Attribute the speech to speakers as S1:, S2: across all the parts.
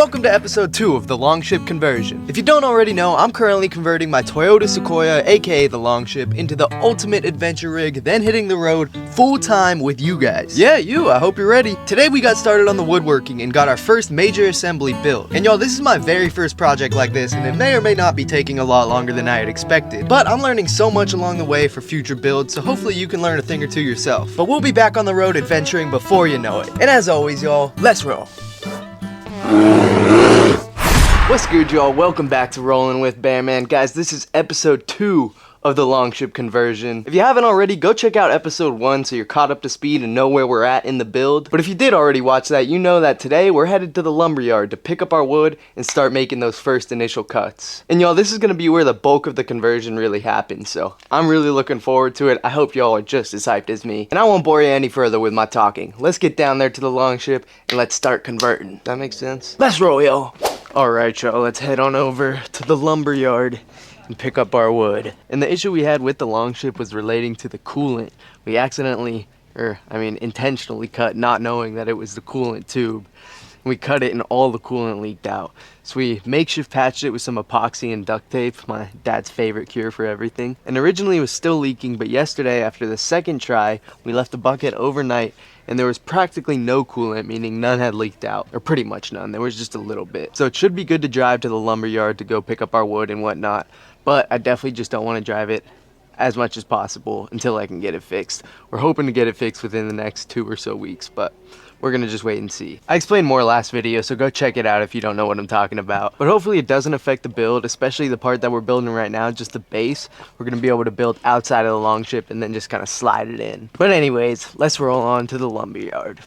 S1: Welcome to episode 2 of the Longship Conversion. If you don't already know, I'm currently converting my Toyota Sequoia, aka the Longship, into the ultimate adventure rig, then hitting the road full-time with you guys. Yeah, I hope you're ready. Today we got started on the woodworking and got our first major assembly built. And y'all, this is my very first project like this, and it may or may not be taking a lot longer than I had expected. But I'm learning so much along the way for future builds, so hopefully you can learn a thing or two yourself. But we'll be back on the road adventuring before you know it. And as always, y'all, let's roll. What's good, y'all? Welcome back to Rolling with Bearman. Guys, this is episode 2 of the Longship Conversion. If you haven't already, go check out episode 1 so you're caught up to speed and know where we're at in the build. But if you did already watch that, you know that today we're headed to the lumberyard to pick up our wood and start making those first initial cuts. And y'all, this is going to be where the bulk of the conversion really happens, so I'm really looking forward to it. I hope y'all are just as hyped as me. And I won't bore you any further with my talking. Let's get down there to the Longship and let's start converting. That makes sense? Let's roll, y'all. Alright, y'all, let's head on over to the lumberyard and pick up our wood. And the issue we had with the Longship was relating to the coolant. We intentionally cut, not knowing that it was the coolant tube. We cut it and all the coolant leaked out. So we makeshift patched it with some epoxy and duct tape, my dad's favorite cure for everything. And originally it was still leaking, but yesterday after the second try, we left the bucket overnight and there was practically no coolant, meaning none had leaked out, or pretty much none. There was just a little bit. So it should be good to drive to the lumberyard to go pick up our wood and whatnot, but I definitely just don't want to drive it as much as possible until I can get it fixed. We're hoping to get it fixed within the next 2 or so weeks, but we're gonna just wait and see. I explained more last video, so go check it out if you don't know what I'm talking about. But hopefully it doesn't affect the build, especially the part that we're building right now, just the base. We're gonna be able to build outside of the Longship and then just kind of slide it in. But anyways, let's roll on to the lumberyard.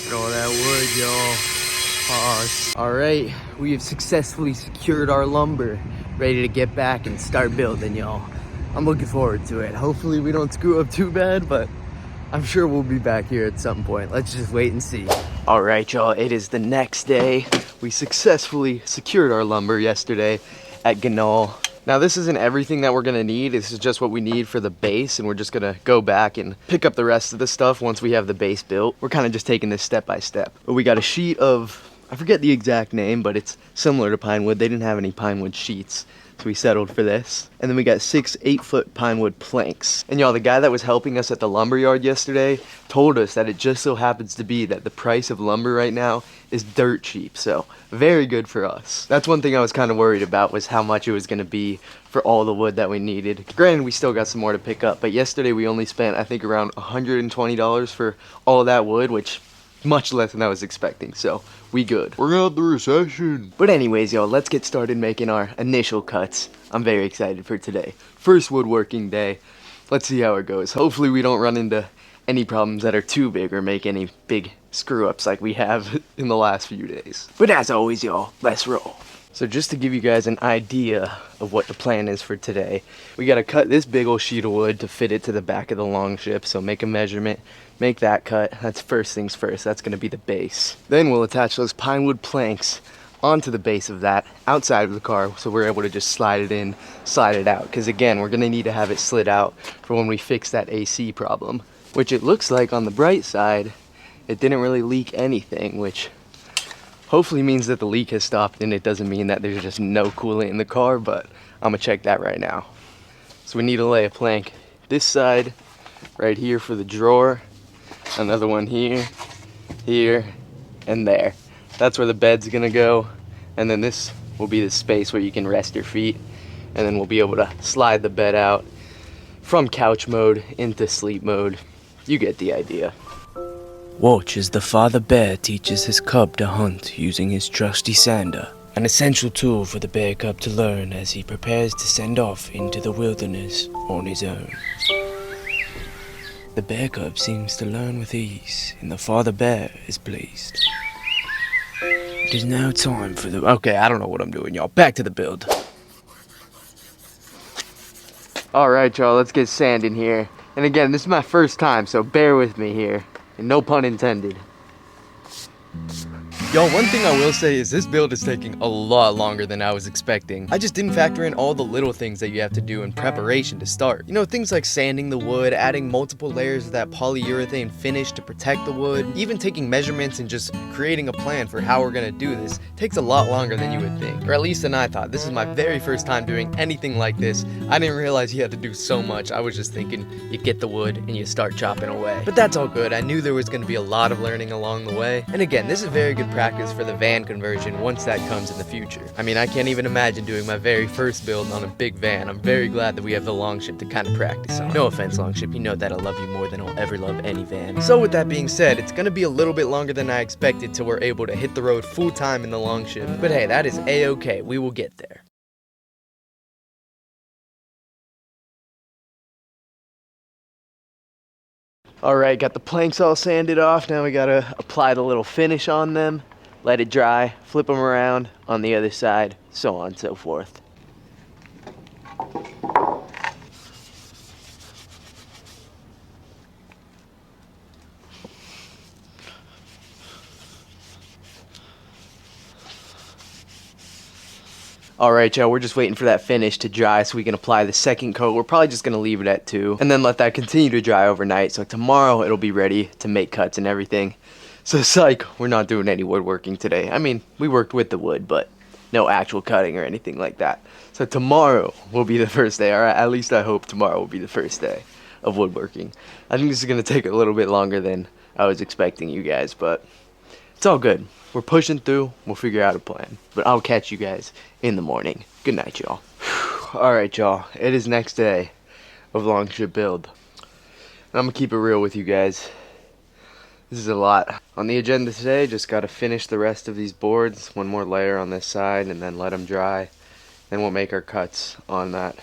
S1: Throw that wood, y'all. Alright, we have successfully secured our lumber. Ready to get back and start building, y'all. I'm looking forward to it. Hopefully we don't screw up too bad, but I'm sure we'll be back here at some point. Let's just wait and see. All right, y'all, it is the next day. We successfully secured our lumber yesterday at Yall. Now, this isn't everything that we're gonna need. This is just what we need for the base, and we're just gonna go back and pick up the rest of the stuff once we have the base built. We're kind of just taking this step by step. But we got a sheet of, I forget the exact name, but it's similar to pine wood. They didn't have any pine wood sheets, so we settled for this. And then we got 6 8-foot pine wood planks. And y'all, the guy that was helping us at the lumberyard yesterday told us that it just so happens to be that the price of lumber right now is dirt cheap, so very good for us. That's one thing I was kind of worried about, was how much it was going to be for all the wood that we needed. Granted, we still got some more to pick up, but yesterday we only spent, I think, around $120 for all of that wood, which much less than I was expecting, so we good. We're out the recession. But anyways, y'all, let's get started making our initial cuts. I'm very excited for today. First woodworking day. Let's see how it goes. Hopefully we don't run into any problems that are too big or make any big screw-ups like we have in the last few days. But as always, y'all, let's roll. So just to give you guys an idea of what the plan is for today, we gotta cut this big old sheet of wood to fit it to the back of the Longship. So make a measurement, make that cut. That's first things first. That's gonna be the base. Then we'll attach those pine wood planks onto the base of that outside of the car, so we're able to just slide it in, slide it out. Because again, we're gonna need to have it slid out for when we fix that AC problem. Which it looks like on the bright side, it didn't really leak anything, which hopefully means that the leak has stopped, and it doesn't mean that there's just no coolant in the car, but I'm gonna check that right now. So we need to lay a plank this side, right here for the drawer, another one here, here, and there. That's where the bed's gonna go, and then this will be the space where you can rest your feet, and then we'll be able to slide the bed out from couch mode into sleep mode. You get the idea.
S2: Watch as the father bear teaches his cub to hunt using his trusty sander, an essential tool for the bear cub to learn as he prepares to send off into the wilderness on his own. The bear cub seems to learn with ease, and the father bear is pleased. It is now time for the... Okay, I don't know what I'm doing, y'all. Back to the build.
S1: Alright, y'all, let's get sand in here. And again, this is my first time, so bear with me here. And no pun intended. Yo, one thing I will say is this build is taking a lot longer than I was expecting. I just didn't factor in all the little things that you have to do in preparation to start. You know, things like sanding the wood, adding multiple layers of that polyurethane finish to protect the wood, even taking measurements and just creating a plan for how we're gonna do this takes a lot longer than you would think. Or at least than I thought. This is my very first time doing anything like this. I didn't realize you had to do so much. I was just thinking you get the wood and you start chopping away. But that's all good. I knew there was gonna be a lot of learning along the way. And again, this is very good practice for the van conversion once that comes in the future. I mean, I can't even imagine doing my very first build on a big van. I'm very glad that we have the Longship to kind of practice on. No offense, Longship, you know that I love you more than I'll ever love any van. So with that being said, it's gonna be a little bit longer than I expected till we're able to hit the road full time in the Longship. But hey, that is a-okay. We will get there. Alright, got the planks all sanded off. Now we gotta apply the little finish on them, let it dry, flip them around on the other side, so on and so forth. Alright, y'all, we're just waiting for that finish to dry so we can apply the second coat. We're probably just gonna leave it at 2 and then let that continue to dry overnight. So tomorrow it'll be ready to make cuts and everything. So psych, we're not doing any woodworking today. I mean, we worked with the wood, but no actual cutting or anything like that. So tomorrow will be the first day, or at least I hope tomorrow will be the first day of woodworking. I think this is gonna take a little bit longer than I was expecting, you guys, but it's all good. We're pushing through. We'll figure out a plan. But I'll catch you guys in the morning. Good night, y'all. Alright, y'all. It is next day of Longship build. And I'm going to keep it real with you guys. This is a lot. On the agenda today, just got to finish the rest of these boards. One more layer on this side and then let them dry. Then we'll make our cuts on that.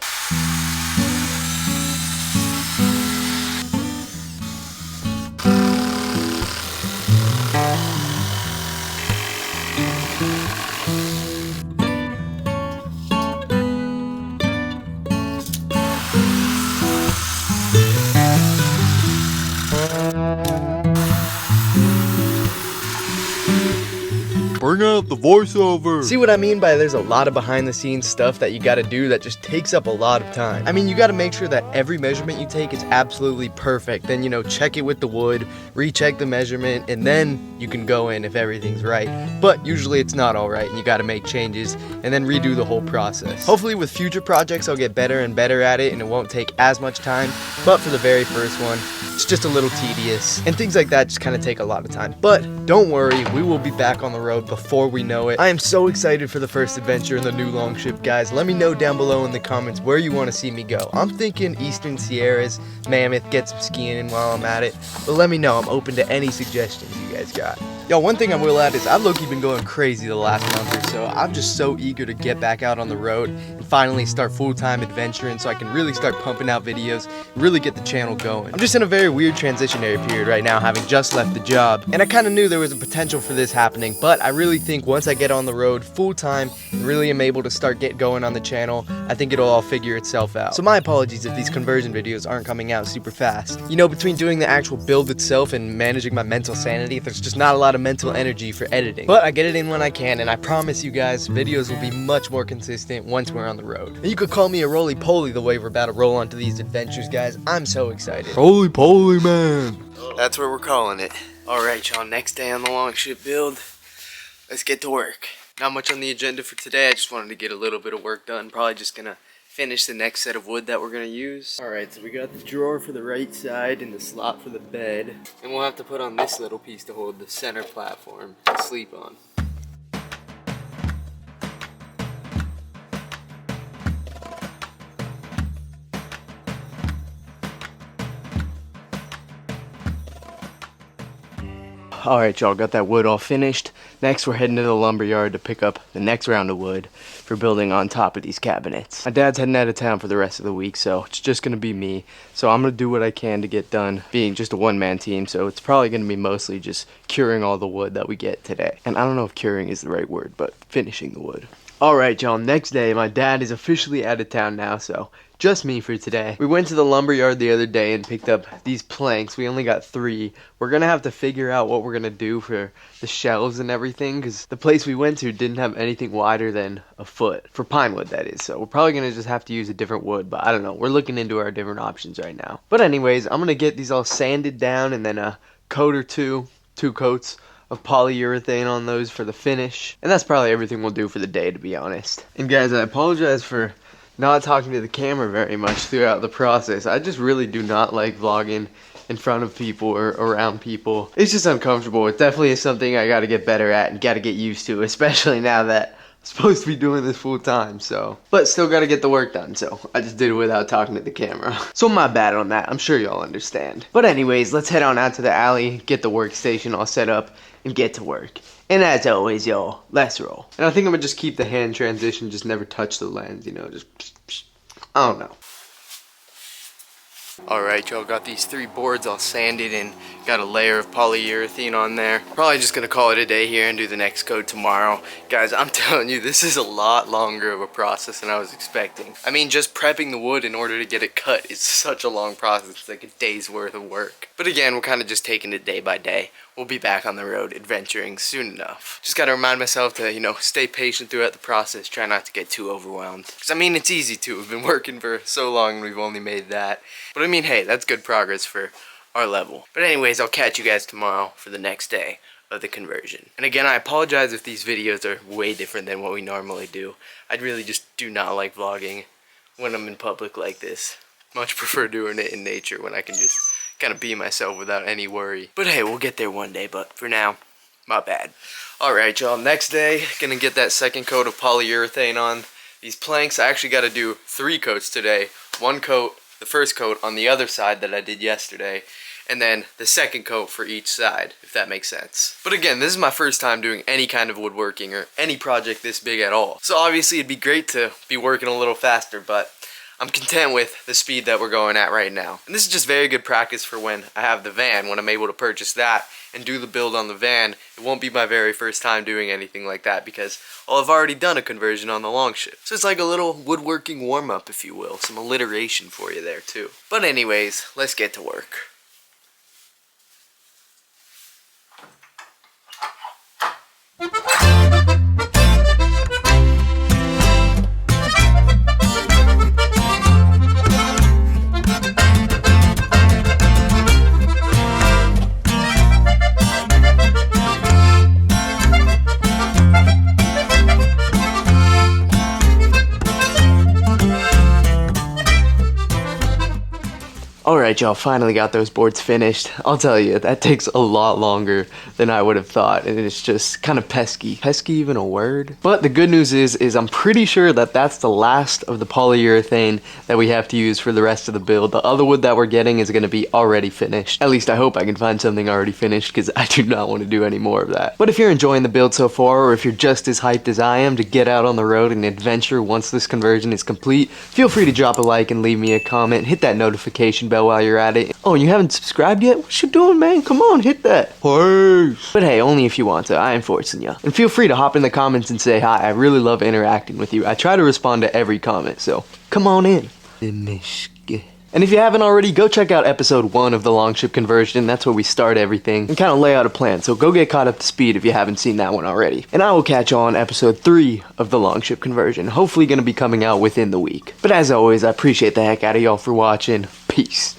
S3: Bring out the voiceover.
S1: See what I mean by there's a lot of behind the scenes stuff that you gotta do that just takes up a lot of time. I mean, you gotta make sure that every measurement you take is absolutely perfect. Then, you know, check it with the wood, recheck the measurement, and then you can go in if everything's right. But usually it's not all right and you gotta make changes and then redo the whole process. Hopefully with future projects I'll get better and better at it and it won't take as much time. But for the very first one, it's just a little tedious. And things like that just kind of take a lot of time. But don't worry, we will be back on the road before we know it. I am so excited for the first adventure in the new Longship, guys. Let me know down below in the comments where you want to see me go. I'm thinking Eastern Sierras, Mammoth, get some skiing in while I'm at it. But let me know, I'm open to any suggestions you guys got. Yo, one thing I will add is I've low-key been going crazy the last month or so. I'm just so eager to get back out on the road and finally start full-time adventuring so I can really start pumping out videos, really get the channel going. I'm just in a very weird transitionary period right now, having just left the job, and I kind of knew there was a potential for this happening, but I really think once I get on the road full-time and really am able to start get going on the channel, I think it'll all figure itself out. So my apologies if these conversion videos aren't coming out super fast. You know, between doing the actual build itself and managing my mental sanity, there's just not a lot of mental energy for editing. But I get it in when I can, and I promise you guys, videos will be much more consistent once we're on the road. And you could call me a roly-poly the way we're about to roll onto these adventures, guys. I'm so excited.
S3: Roly-poly, man.
S1: That's what we're calling it. Alright, y'all, next day on the Longship build. Let's get to work. Not much on the agenda for today. I just wanted to get a little bit of work done. Probably just gonna finish the next set of wood that we're gonna use. Alright, so we got the drawer for the right side and the slot for the bed. And we'll have to put on this little piece to hold the center platform to sleep on. Alright, y'all, got that wood all finished. Next, we're heading to the lumber yard to pick up the next round of wood for building on top of these cabinets. My dad's heading out of town for the rest of the week, so it's just gonna be me. So I'm gonna do what I can to get done, being just a one-man team, so it's probably gonna be mostly just curing all the wood that we get today. And I don't know if curing is the right word, but finishing the wood. Alright y'all, next day, my dad is officially out of town now, so just me for today. We went to the lumber yard the other day and picked up these planks. We only got 3. We're gonna have to figure out what we're gonna do for the shelves and everything, because the place we went to didn't have anything wider than a foot. For pine wood, that is. So we're probably gonna just have to use a different wood, but I don't know. We're looking into our different options right now. But anyways, I'm gonna get these all sanded down and then a coat or two coats of polyurethane on those for the finish. And that's probably everything we'll do for the day, to be honest. And guys, I apologize for not talking to the camera very much throughout the process. I just really do not like vlogging in front of people or around people. It's just uncomfortable. It definitely is something I gotta get better at and gotta get used to, especially now that I'm supposed to be doing this full time, so. But still gotta get the work done, so I just did it without talking to the camera. So my bad on that, I'm sure y'all understand. But anyways, let's head on out to the alley, get the workstation all set up, and get to work. And as always, y'all, let's roll. And I think I'm gonna just keep the hand transition, just never touch the lens, you know, just, I don't know. Alright y'all, got these 3 boards all sanded and got a layer of polyurethane on there. Probably just gonna call it a day here and do the next coat tomorrow. Guys, I'm telling you, this is a lot longer of a process than I was expecting. I mean, just prepping the wood in order to get it cut is such a long process. It's like a day's worth of work. But again, we're kind of just taking it day by day. We'll be back on the road adventuring soon enough. Just gotta remind myself to, you know, stay patient throughout the process. Try not to get too overwhelmed. Because, I mean, it's easy to. We've been working for so long and we've only made that. But, I mean, hey, that's good progress for our level. But anyways, I'll catch you guys tomorrow for the next day of the conversion. And again, I apologize if these videos are way different than what we normally do. I really just do not like vlogging when I'm in public like this. Much prefer doing it in nature when I can just kind of be myself without any worry. But hey, we'll get there one day, but for now, my bad. Alright y'all, next day, gonna get that second coat of polyurethane on these planks. I actually gotta do 3 coats today. 1 coat, the first coat on the other side that I did yesterday, and then the second coat for each side, if that makes sense. But again, this is my first time doing any kind of woodworking or any project this big at all. So obviously it'd be great to be working a little faster, but I'm content with the speed that we're going at right now. And this is just very good practice for when I have the van, when I'm able to purchase that and do the build on the van. It won't be my very first time doing anything like that because I've already done a conversion on the Longship. So it's like a little woodworking warm-up, if you will. Some alliteration for you there too. But anyways, let's get to work. Alright y'all, finally got those boards finished. I'll tell you, that takes a lot longer than I would have thought, and it's just kind of pesky. Pesky even a word? But the good news is I'm pretty sure that that's the last of the polyurethane that we have to use for the rest of the build. The other wood that we're getting is going to be already finished. At least I hope I can find something already finished, because I do not want to do any more of that. But if you're enjoying the build so far, or if you're just as hyped as I am to get out on the road and adventure once this conversion is complete, feel free to drop a like and leave me a comment. Hit that notification bell while you're at it. Oh, and you haven't subscribed yet? What you doing, man? Come on, hit that.
S3: Peace.
S1: But hey, only if you want to. I ain't forcing you. And feel free to hop in the comments and say hi. I really love interacting with you. I try to respond to every comment, so come on in. And if you haven't already, go check out episode 1 of the Longship Conversion. That's where we start everything and kind of lay out a plan. So go get caught up to speed if you haven't seen that one already. And I will catch you on episode 3 of the Longship Conversion. Hopefully going to be coming out within the week. But as always, I appreciate the heck out of y'all for watching. Peace.